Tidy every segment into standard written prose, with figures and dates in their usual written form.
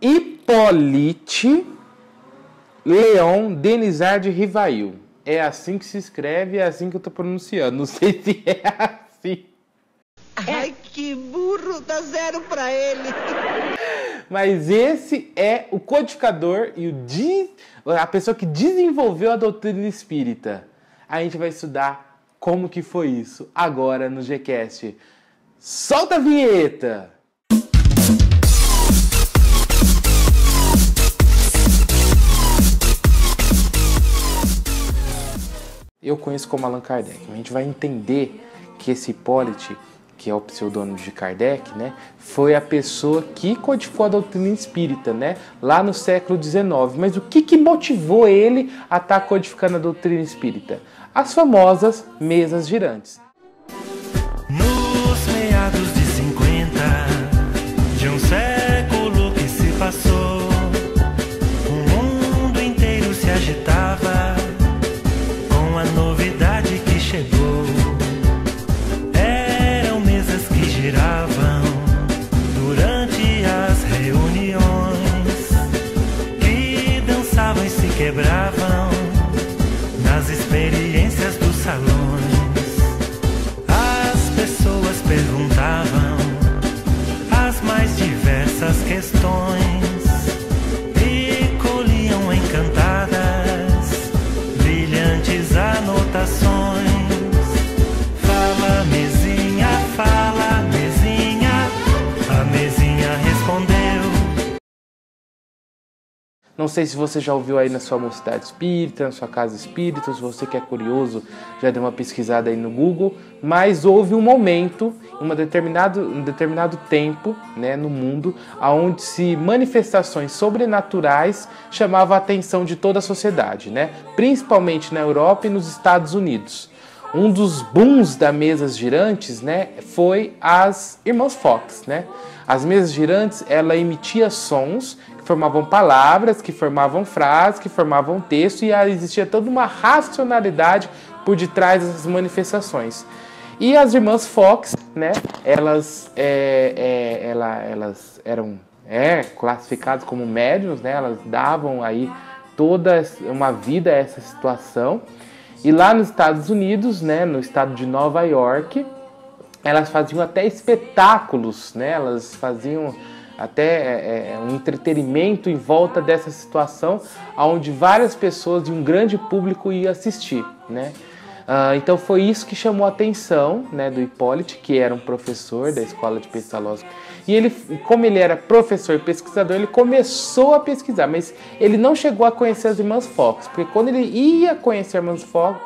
Hippolyte Léon Denisard Rivail. É assim que se escreve, é assim que eu tô pronunciando. Não sei se é assim. Ai, que burro, dá 0 pra ele. Mas esse é o codificador e a pessoa que desenvolveu a doutrina espírita. A gente vai estudar como que foi isso agora no GCast. Solta a vinheta! Eu conheço como Allan Kardec. A gente vai entender que esse Hippolyte, que é o pseudônimo de Kardec, né, foi a pessoa que codificou a doutrina espírita, né, lá no século XIX. Mas o que motivou ele a estar codificando a doutrina espírita? As famosas mesas girantes. Nos meados de 50, de um século que se passou, o mundo inteiro se agitava com a novidade que chegou. Eram mesas que giravam durante as reuniões, que dançavam e se quebravam nas experiências dos salões. As pessoas perguntavam as mais diversas questões e colhiam encantadas brilhantes anotações. Fala, mesinha, a mesinha respondeu. Não sei se você já ouviu aí na sua mocidade espírita, na sua casa espírita, se você que é curioso já deu uma pesquisada aí no Google, mas houve um momento, um determinado tempo, né, no mundo, onde se manifestações sobrenaturais chamavam a atenção de toda a sociedade, né, principalmente na Europa e nos Estados Unidos. Um dos booms das mesas girantes, né, foi as Irmãs Fox, né? As mesas girantes, ela emitia sons que formavam palavras, que formavam frases, que formavam texto, e existia toda uma racionalidade por detrás dessas manifestações. E as Irmãs Fox, né, elas eram classificadas como médiuns, né? Elas davam aí toda uma vida a essa situação. E lá nos Estados Unidos, né, no estado de Nova York, elas faziam até espetáculos, né, elas faziam até um entretenimento em volta dessa situação, onde várias pessoas de um grande público iam assistir, né. Então foi isso que chamou a atenção, né, do Hippolyte, que era um professor da Escola de Pestalozzi. E ele, como ele era professor e pesquisador, ele começou a pesquisar, mas ele não chegou a conhecer as Irmãs Fox, porque quando ele ia conhecer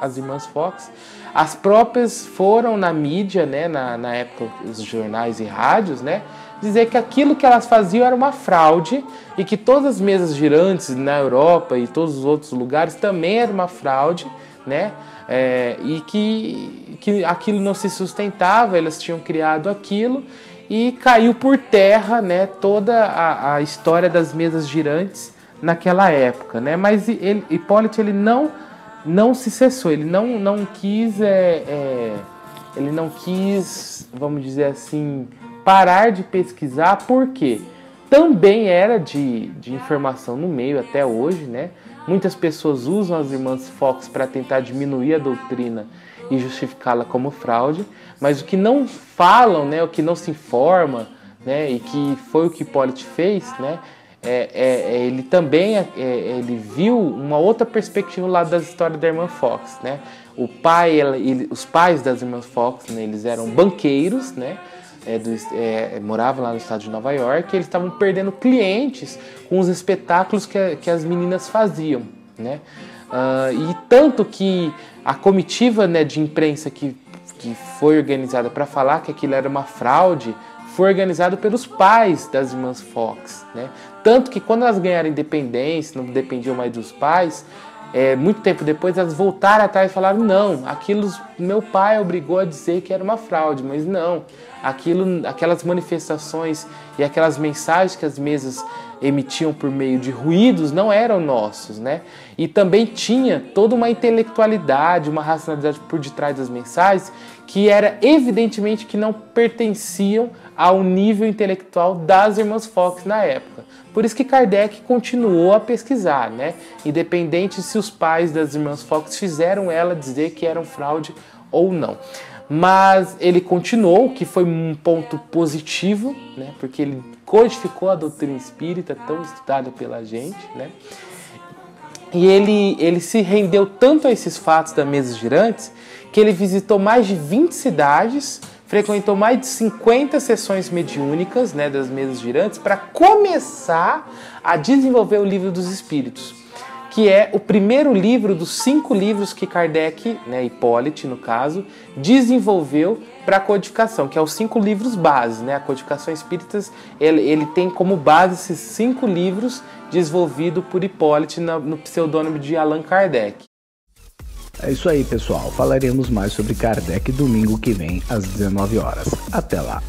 as Irmãs Fox, as próprias foram na mídia, né, na época, os jornais e rádios, né, dizer que aquilo que elas faziam era uma fraude e que todas as mesas girantes na Europa e todos os outros lugares também era uma fraude, né, e que aquilo não se sustentava, elas tinham criado aquilo e caiu por terra, né, toda a história das mesas girantes naquela época, né? Mas Hippolyte ele não se cessou, ele não quis, vamos dizer assim, parar de pesquisar, porque também era de informação no meio até hoje, né? Muitas pessoas usam as Irmãs Fox para tentar diminuir a doutrina e justificá-la como fraude, mas o que não falam, né, o que não se informa, né, e que foi o que Hippolyte fez, né, ele também ele viu uma outra perspectiva lá das histórias da Irmã Fox, né. Os pais das Irmãs Fox, né, eles eram banqueiros, né, moravam lá no estado de Nova York, e eles estavam perdendo clientes com os espetáculos que as meninas faziam, né. E tanto que a comitiva, né, de imprensa que foi organizada para falar que aquilo era uma fraude foi organizado pelos pais das Irmãs Fox, né? Tanto que quando elas ganharam independência, não dependiam mais dos pais, muito tempo depois elas voltaram atrás e falaram: não, aquilo meu pai obrigou a dizer que era uma fraude, mas não, aquelas manifestações e aquelas mensagens que as mesas emitiam por meio de ruídos não eram nossos, né? E também tinha toda uma intelectualidade, uma racionalidade por detrás das mensagens que era evidentemente que não pertenciam ao nível intelectual das irmãs Fox na época. Por isso que Kardec continuou a pesquisar, né? Independente se os pais das irmãs Fox fizeram ela dizer que eram fraude ou não. Mas ele continuou, que foi um ponto positivo, né? Porque ele codificou a doutrina espírita tão estudada pela gente, né? E ele se rendeu tanto a esses fatos das mesas girantes que ele visitou mais de 20 cidades, frequentou mais de 50 sessões mediúnicas, né, das mesas girantes, para começar a desenvolver o Livro dos Espíritos, que é o primeiro livro dos 5 livros que Kardec, né, Hipólite no caso, desenvolveu para a codificação, que é os 5 livros base, né? A codificação espírita, ele tem como base esses 5 livros desenvolvidos por Hipólite no pseudônimo de Allan Kardec. É isso aí, pessoal. Falaremos mais sobre Kardec domingo que vem às 19 horas. Até lá!